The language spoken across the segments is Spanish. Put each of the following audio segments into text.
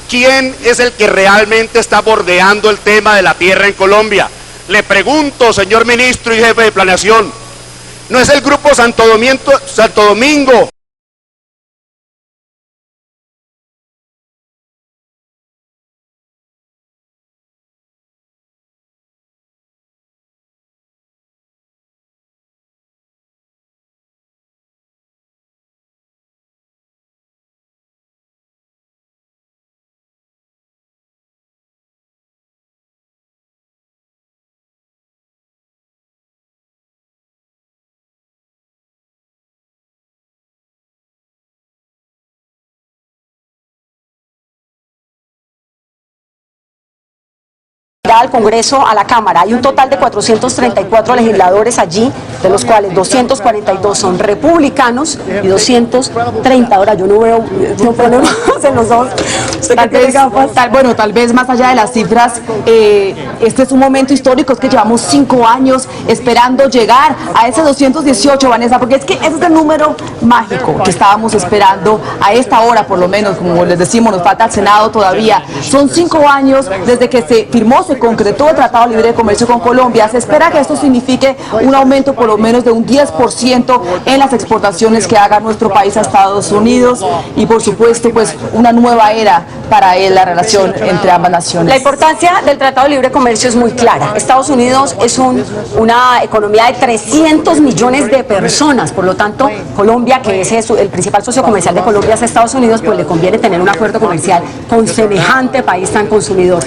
¿Quién es el que realmente está bordeando el tema de la tierra en Colombia? Le pregunto, señor ministro y jefe de planeación, ¿no es el Grupo Santo Domingo? Al Congreso, a la Cámara. Hay un total de 434 legisladores allí, de los cuales 242 son republicanos y 230, ahora yo no veo, no ponemos en los dos. Tal vez más allá de las cifras, este es un momento histórico, es que llevamos 5 años esperando llegar a ese 218, Vanessa, porque es que ese es el número mágico que estábamos esperando a esta hora, por lo menos, como les decimos, nos falta el Senado todavía. Son 5 años desde que se firmó, se concretó el Tratado Libre de Comercio con Colombia. Se espera que esto signifique un aumento por lo menos de un 10% en las exportaciones que haga nuestro país a Estados Unidos y, por supuesto, pues una nueva era para la relación entre ambas naciones. La importancia del Tratado de Libre Comercio es muy clara. Estados Unidos es una economía de 300 millones de personas, por lo tanto, Colombia, que es el principal socio comercial de Colombia es Estados Unidos, pues le conviene tener un acuerdo comercial con semejante país tan consumidor.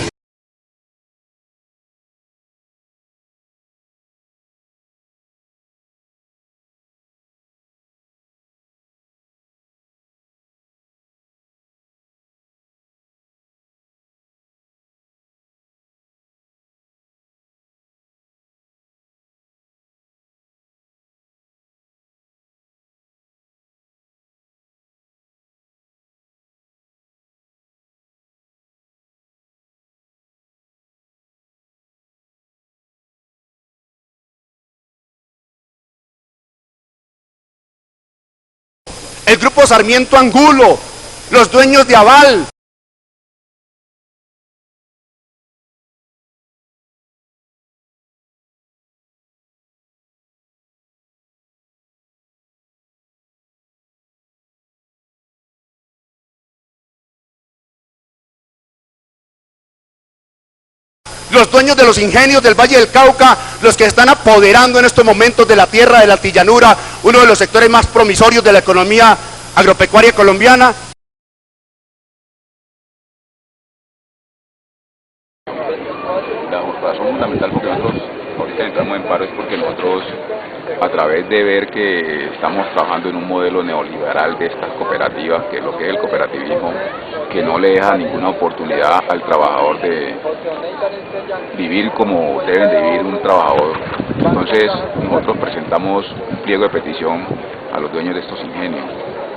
El Grupo Sarmiento Angulo, los dueños de Aval. Los dueños de los ingenios del Valle del Cauca, los que están apoderando en estos momentos de la tierra de la Altillanura, uno de los sectores más promisorios de la economía agropecuaria colombiana. La razón fundamental porque nosotros ahorita entramos en paro es porque nosotros, a través de ver que estamos trabajando en un modelo neoliberal de estas cooperativas, que es lo que es el cooperativismo, que no le deja ninguna oportunidad al trabajador de vivir como deben de vivir un trabajador. Entonces nosotros presentamos un pliego de petición a los dueños de estos ingenios,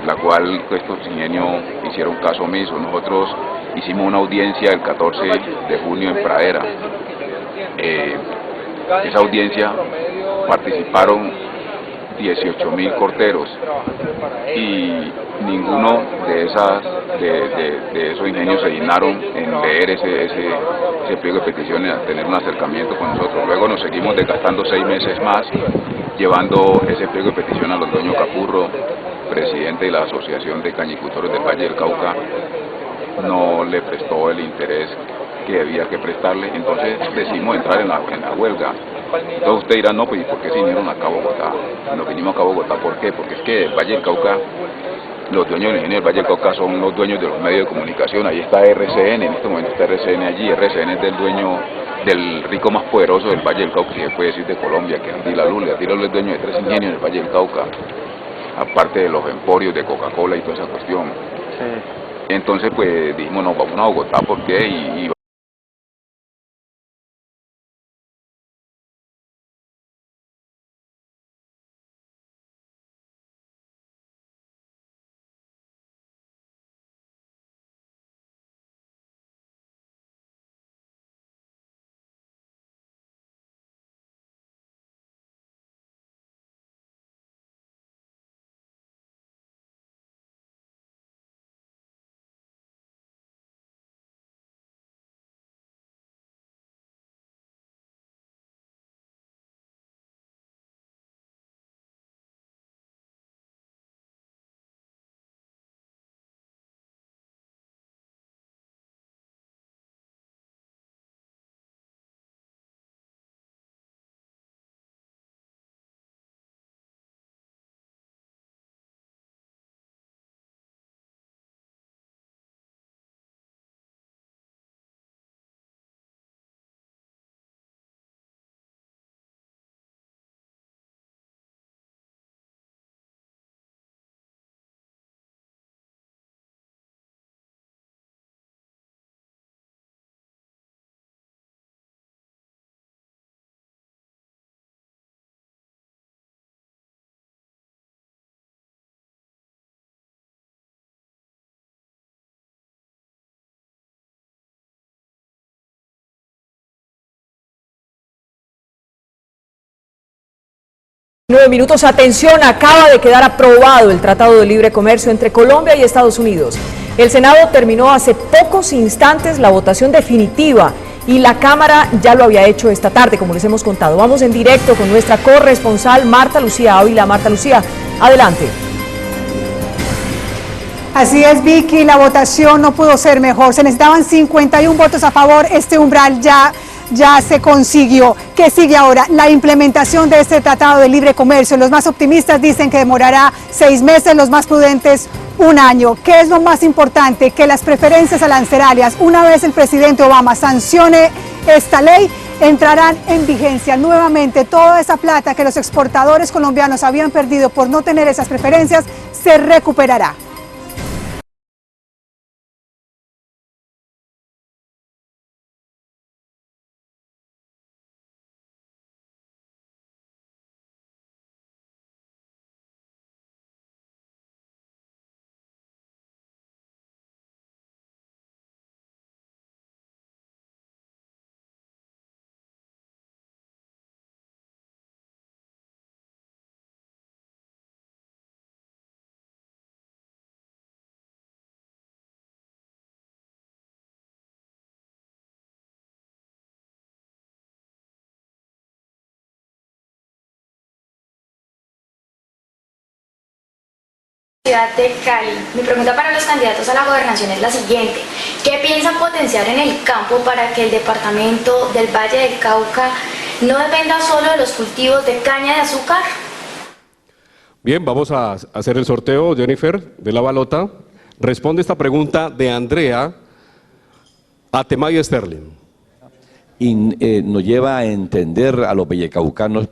la cual estos ingenios hicieron caso omiso. Nosotros hicimos una audiencia el 14 de junio en Pradera. Esa audiencia participaron 18.000 corteros y ninguno de esos ingenios se dignaron en leer ese pliego de peticiones, a tener un acercamiento con nosotros. Luego nos seguimos desgastando 6 meses más llevando ese pliego de petición a los dueños Capurro, presidente de la Asociación de Cañicultores del Valle del Cauca. No le prestó el interés que había que prestarle, entonces decidimos entrar en la huelga. Entonces usted dirá, no, pues ¿y por qué se vinieron acá a Bogotá? Nos vinimos acá a Bogotá, ¿por qué? Porque es que el Valle del Cauca, los dueños del ingenio del Valle del Cauca son los dueños de los medios de comunicación. Ahí está RCN, en este momento está RCN allí. RCN es del dueño, del rico más poderoso del Valle del Cauca, si se puede decir, de Colombia, que es Attila Lula. Attila Lula es dueño de 3 ingenios del Valle del Cauca, aparte de los emporios de Coca-Cola y toda esa cuestión. Sí. Entonces pues dijimos, no, vamos a Bogotá, ¿por qué? Y 9 minutos, atención, acaba de quedar aprobado el Tratado de Libre Comercio entre Colombia y Estados Unidos. El Senado terminó hace pocos instantes la votación definitiva y la Cámara ya lo había hecho esta tarde, como les hemos contado. Vamos en directo con nuestra corresponsal Marta Lucía Ávila. Marta Lucía, adelante. Así es, Vicky, la votación no pudo ser mejor. Se necesitaban 51 votos a favor, este umbral ya se consiguió. ¿Qué sigue ahora? La implementación de este Tratado de Libre Comercio. Los más optimistas dicen que demorará 6 meses, los más prudentes 1 año. ¿Qué es lo más importante? Que las preferencias arancelarias, una vez el presidente Obama sancione esta ley, entrarán en vigencia nuevamente. Toda esa plata que los exportadores colombianos habían perdido por no tener esas preferencias se recuperará. Ciudad de Cali. Mi pregunta para los candidatos a la gobernación es la siguiente: ¿qué piensan potenciar en el campo para que el departamento del Valle del Cauca no dependa solo de los cultivos de caña de azúcar? Bien, vamos a hacer el sorteo, Jennifer, de la balota. Responde esta pregunta de Andrea Atemay Sterling. Y nos lleva a entender a los vallecaucanos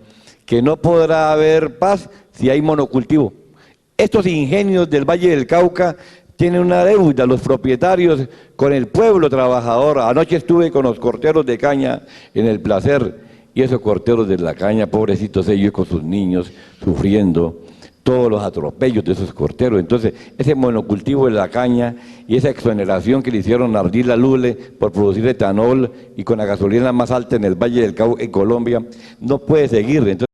que no podrá haber paz si hay monocultivo. Estos ingenios del Valle del Cauca tienen una deuda, los propietarios, con el pueblo trabajador. Anoche estuve con los corteros de caña en El Placer, y esos corteros de la caña, pobrecitos ellos con sus niños, sufriendo todos los atropellos de esos corteros. Entonces, ese monocultivo de la caña y esa exoneración que le hicieron a Ardila Lule por producir etanol y con la gasolina más alta en el Valle del Cauca, en Colombia, no puede seguir. Entonces,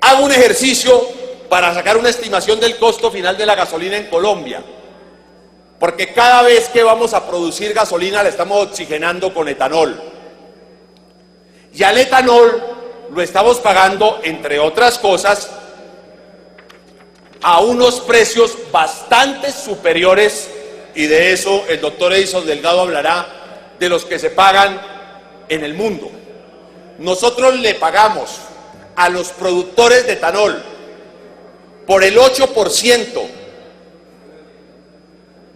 hago un ejercicio para sacar una estimación del costo final de la gasolina en Colombia, porque cada vez que vamos a producir gasolina la estamos oxigenando con etanol, y al etanol lo estamos pagando, entre otras cosas, a unos precios bastante superiores, y de eso el doctor Edison Delgado hablará, de los que se pagan en el mundo. Nosotros le pagamos a los productores de etanol por el 8%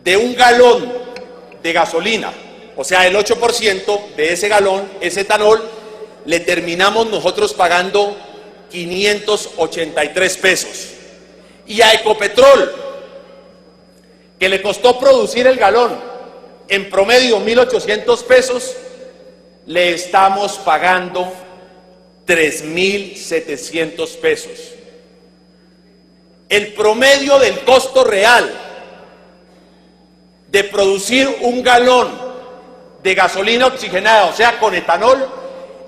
de un galón de gasolina, o sea, el 8% de ese galón, ese etanol, le terminamos nosotros pagando 583 pesos. Y a Ecopetrol, que le costó producir el galón en promedio 1.800 pesos, le estamos pagando 3.700 pesos. El promedio del costo real de producir un galón de gasolina oxigenada, o sea, con etanol,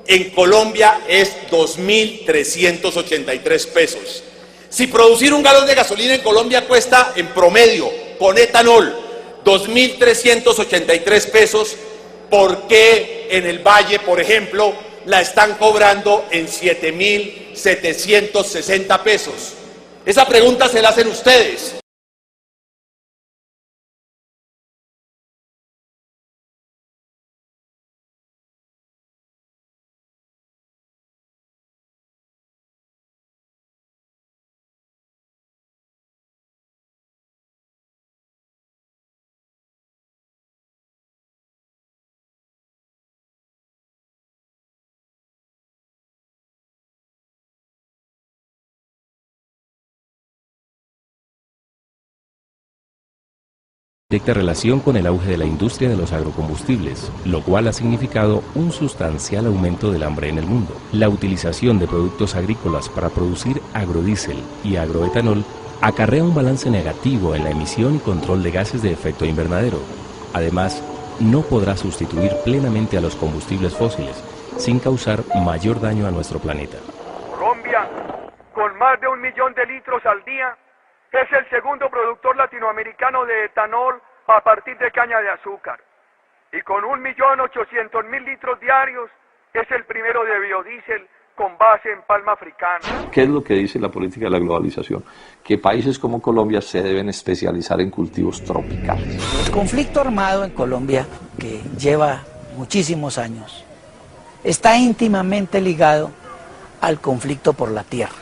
en Colombia es 2.383 pesos. Si producir un galón de gasolina en Colombia cuesta en promedio, con etanol, 2.383 pesos, ¿por qué en el Valle, por ejemplo, la están cobrando en 7.760 pesos? Esa pregunta se la hacen ustedes. directa relación con el auge de la industria de los agrocombustibles, lo cual ha significado un sustancial aumento del hambre en el mundo. La utilización de productos agrícolas para producir agrodiesel y agroetanol acarrea un balance negativo en la emisión y control de gases de efecto invernadero. Además, no podrá sustituir plenamente a los combustibles fósiles, sin causar mayor daño a nuestro planeta. Colombia, con más de 1 millón de litros al día, es el segundo productor latinoamericano de etanol a partir de caña de azúcar. Y con 1.800.000 litros diarios, es el primero de biodiesel con base en palma africana. ¿Qué es lo que dice la política de la globalización? Que países como Colombia se deben especializar en cultivos tropicales. El conflicto armado en Colombia, que lleva muchísimos años, está íntimamente ligado al conflicto por la tierra.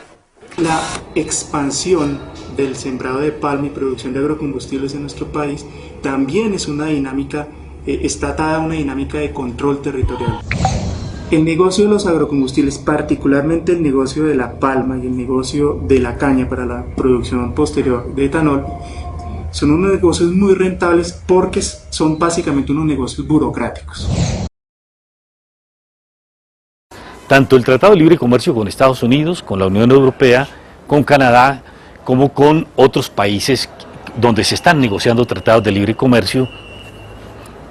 La expansión del sembrado de palma y producción de agrocombustibles en nuestro país también es una dinámica, está atada a una dinámica de control territorial. El negocio de los agrocombustibles, particularmente el negocio de la palma y el negocio de la caña para la producción posterior de etanol, son unos negocios muy rentables porque son básicamente unos negocios burocráticos. Tanto el Tratado de Libre Comercio con Estados Unidos, con la Unión Europea, con Canadá, como con otros países donde se están negociando tratados de libre comercio,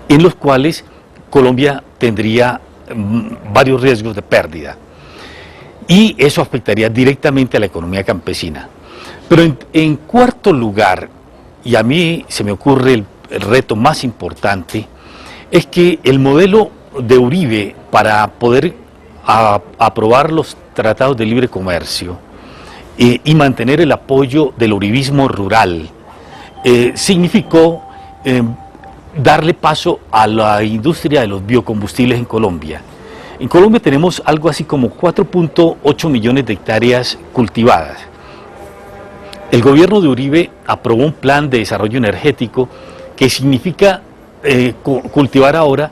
en los cuales Colombia tendría varios riesgos de pérdida. Y eso afectaría directamente a la economía campesina. Pero en cuarto lugar, y a mí se me ocurre el reto más importante, es que el modelo de Uribe para poder aprobar los tratados de libre comercio y mantener el apoyo del uribismo rural significó darle paso a la industria de los biocombustibles en Colombia. En Colombia tenemos algo así como 4.8 millones de hectáreas cultivadas. El gobierno de Uribe aprobó un plan de desarrollo energético que significa cultivar ahora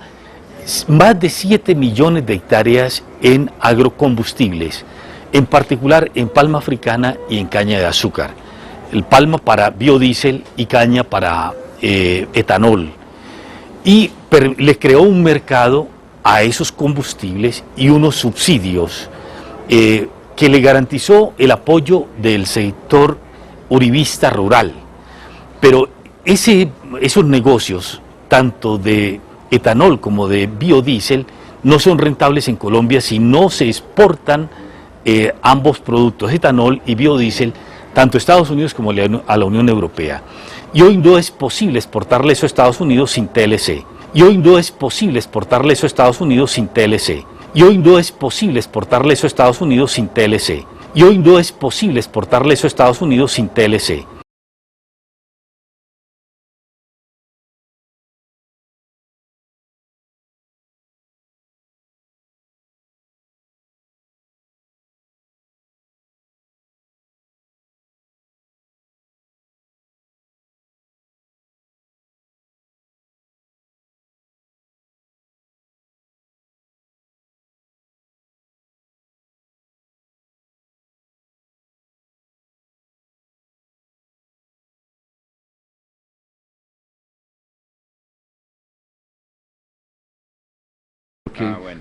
más de 7 millones de hectáreas en agrocombustibles, en particular en palma africana y en caña de azúcar. El palma para biodiesel y caña para etanol. Y les creó un mercado a esos combustibles y unos subsidios que le garantizó el apoyo del sector uribista rural. Pero esos negocios, tanto de etanol como de biodiesel, no son rentables en Colombia si no se exportan ambos productos, etanol y biodiesel, tanto a Estados Unidos como a la Unión Europea. Y hoy no es posible exportarle eso a Estados Unidos sin TLC. Y hoy no es posible exportarle eso a Estados Unidos sin TLC. Y hoy no es posible exportarle eso a Estados Unidos sin TLC. Y hoy no es posible exportarle eso a Estados Unidos sin TLC.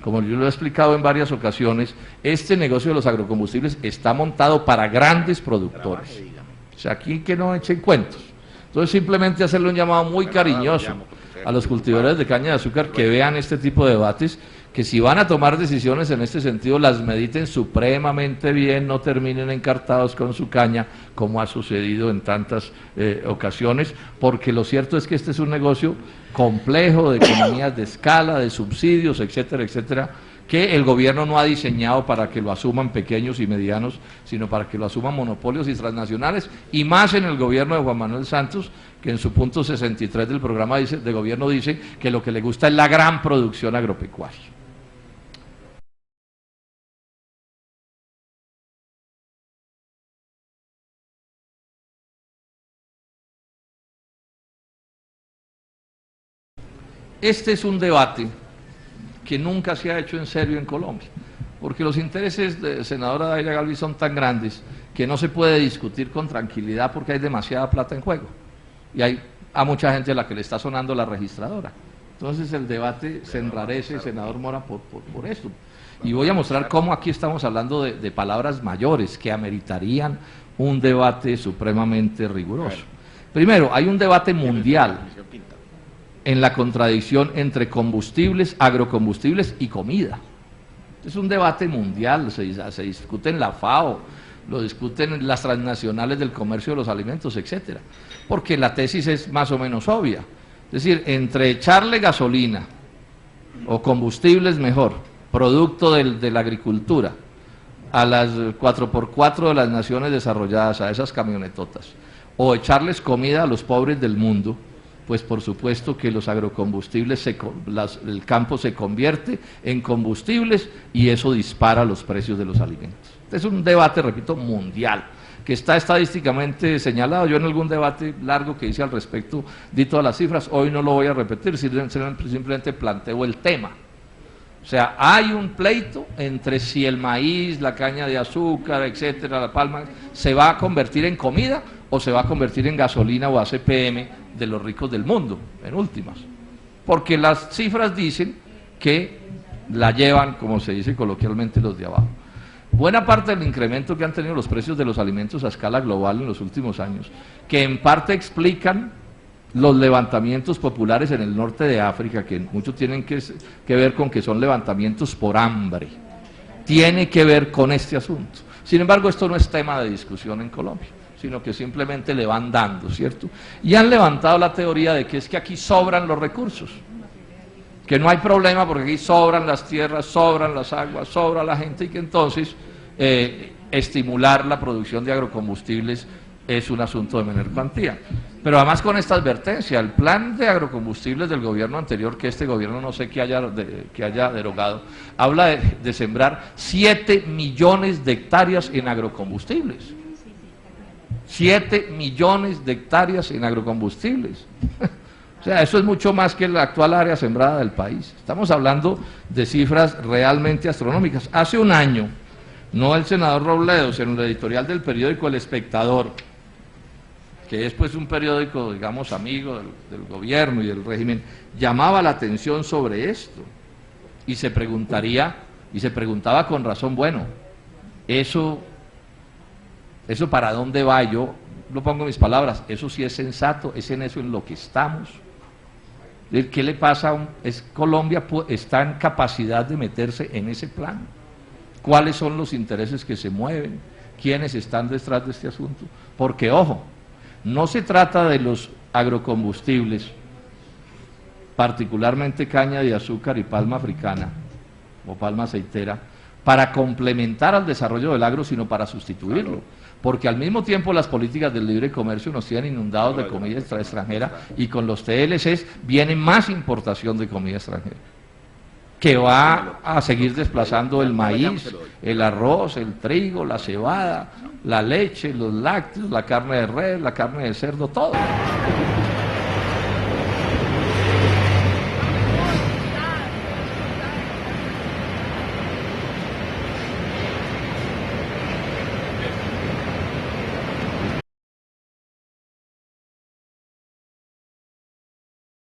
Como yo lo he explicado en varias ocasiones, este negocio de los agrocombustibles está montado para grandes productores. O sea, aquí que no echen cuentos. Entonces simplemente hacerle un llamado muy cariñoso a los cultivadores de caña de azúcar que vean este tipo de debates, que si van a tomar decisiones en este sentido las mediten supremamente bien, no terminen encartados con su caña como ha sucedido en tantas ocasiones, porque lo cierto es que este es un negocio complejo de economías de escala, de subsidios, etcétera, etcétera, que el gobierno no ha diseñado para que lo asuman pequeños y medianos, sino para que lo asuman monopolios y transnacionales, y más en el gobierno de Juan Manuel Santos, que en su punto 63 del programa de gobierno dice que lo que le gusta es la gran producción agropecuaria. Este es un debate que nunca se ha hecho en serio en Colombia, porque los intereses de senadora Daira Galvis son tan grandes que no se puede discutir con tranquilidad porque hay demasiada plata en juego y hay a mucha gente a la que le está sonando la registradora. Entonces el debate se enrarece, senador Mora, por esto. Y voy a mostrar cómo aquí estamos hablando de palabras mayores que ameritarían un debate supremamente riguroso. Primero, hay un debate mundial en la contradicción entre combustibles, agrocombustibles y comida. Es un debate mundial, se discute en la FAO, lo discuten en las transnacionales del comercio de los alimentos, etcétera. Porque la tesis es más o menos obvia. Es decir, entre echarle gasolina o combustibles mejor, producto de la agricultura, a las 4x4 de las naciones desarrolladas, a esas camionetotas, o echarles comida a los pobres del mundo, pues por supuesto que los agrocombustibles, el campo se convierte en combustibles y eso dispara los precios de los alimentos. Es un debate, repito, mundial, que está estadísticamente señalado. Yo en algún debate largo que hice al respecto di todas las cifras, hoy no lo voy a repetir, simplemente planteo el tema. O sea, hay un pleito entre si el maíz, la caña de azúcar, etcétera, la palma, se va a convertir en comida o se va a convertir en gasolina o ACPM de los ricos del mundo, en últimas. Porque las cifras dicen que la llevan, como se dice coloquialmente, los de abajo. Buena parte del incremento que han tenido los precios de los alimentos a escala global en los últimos años, que en parte explican los levantamientos populares en el norte de África, que mucho tienen que ver con que son levantamientos por hambre, tiene que ver con este asunto. Sin embargo, esto no es tema de discusión en Colombia, sino que simplemente le van dando, ¿cierto? Y han levantado la teoría de que es que aquí sobran los recursos, que no hay problema porque aquí sobran las tierras, sobran las aguas, sobra la gente, y que entonces estimular la producción de agrocombustibles es un asunto de menor cuantía. Pero además con esta advertencia, el plan de agrocombustibles del gobierno anterior, que este gobierno no sé que haya derogado, habla de sembrar 7 millones de hectáreas en agrocombustibles. 7 millones de hectáreas en agrocombustibles. O sea, eso es mucho más que la actual área sembrada del país. Estamos hablando de cifras realmente astronómicas. Hace un año, no el senador Robledo, sino el editorial del periódico El Espectador, que es pues un periódico, digamos, amigo del gobierno y del régimen, llamaba la atención sobre esto y se preguntaba con razón, bueno, eso para dónde va. Yo lo pongo en mis palabras, eso sí es sensato, es en eso en lo que estamos. ¿Qué le pasa? Colombia está en capacidad de meterse en ese plan. ¿Cuáles son los intereses que se mueven? ¿Quiénes están detrás de este asunto? Porque, ojo, no se trata de los agrocombustibles, particularmente caña de azúcar y palma africana o palma aceitera, para complementar al desarrollo del agro, sino para sustituirlo. Porque al mismo tiempo las políticas del libre comercio nos tienen inundados de comida extranjera y con los TLCs viene más importación de comida extranjera, que va a seguir desplazando el maíz, el arroz, el trigo, la cebada, la leche, los lácteos, la carne de res, la carne de cerdo, todo.